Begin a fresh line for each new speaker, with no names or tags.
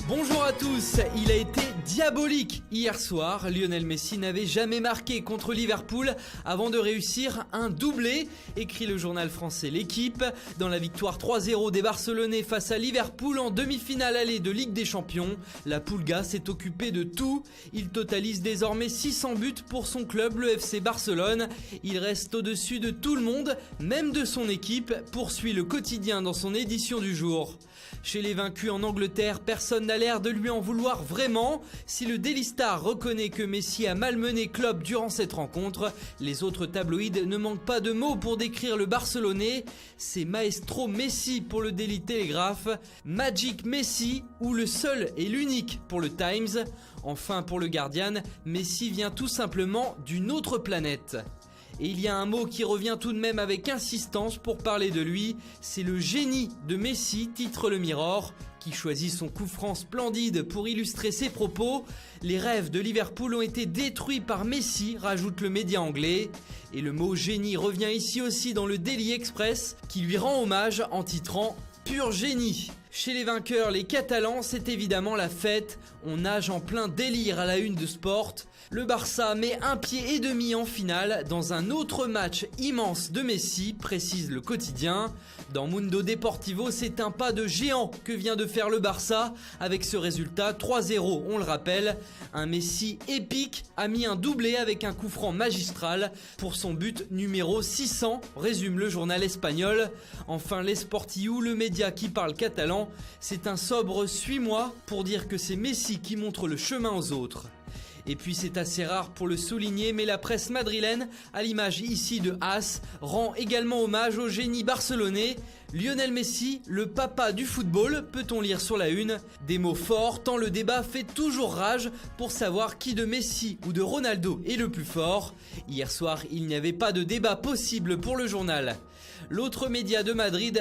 Bonjour à tous, il a été diabolique hier soir. Lionel Messi n'avait jamais marqué contre Liverpool avant de réussir un doublé, écrit le journal français L'Équipe. Dans la victoire 3-0 des Barcelonais face à Liverpool en demi-finale allée de Ligue des Champions, la Pulga s'est occupée de tout. Il totalise désormais 600 buts pour son club, le FC Barcelone. Il reste au-dessus de tout le monde, même de son équipe, poursuit le quotidien dans son édition du jour. Chez les vaincus en Angleterre, personne n'a l'air de lui en vouloir vraiment. Si le Daily Star reconnaît que Messi a malmené Klopp durant cette rencontre, les autres tabloïds ne manquent pas de mots pour décrire le Barcelonais. C'est Maestro Messi pour le Daily Telegraph, Magic Messi ou le seul et l'unique pour le Times. Enfin pour le Guardian, Messi vient tout simplement d'une autre planète. Et il y a un mot qui revient tout de même avec insistance pour parler de lui, c'est le génie de Messi, titre le Mirror, qui choisit son coup franc splendide pour illustrer ses propos. Les rêves de Liverpool ont été détruits par Messi, rajoute le média anglais. Et le mot génie revient ici aussi dans le Daily Express, qui lui rend hommage en titrant « Pur génie ». Chez les vainqueurs, les Catalans, c'est évidemment la fête. On nage en plein délire à la une de Sport. Le Barça met un pied et demi en finale dans un autre match immense de Messi, précise le quotidien. Dans Mundo Deportivo, c'est un pas de géant que vient de faire le Barça avec ce résultat 3-0, on le rappelle. Un Messi épique a mis un doublé avec un coup franc magistral pour son but numéro 600, résume le journal espagnol. Enfin, l'Esportiu, le média qui parle catalan, c'est un sobre suis-moi pour dire que c'est Messi qui montre le chemin aux autres. Et puis c'est assez rare pour le souligner, mais la presse madrilène, à l'image ici de AS, rend également hommage au génie barcelonais. Lionel Messi, le papa du football, peut-on lire sur la une. Des mots forts, tant le débat fait toujours rage pour savoir qui de Messi ou de Ronaldo est le plus fort. Hier soir, il n'y avait pas de débat possible pour le journal. L'autre média de Madrid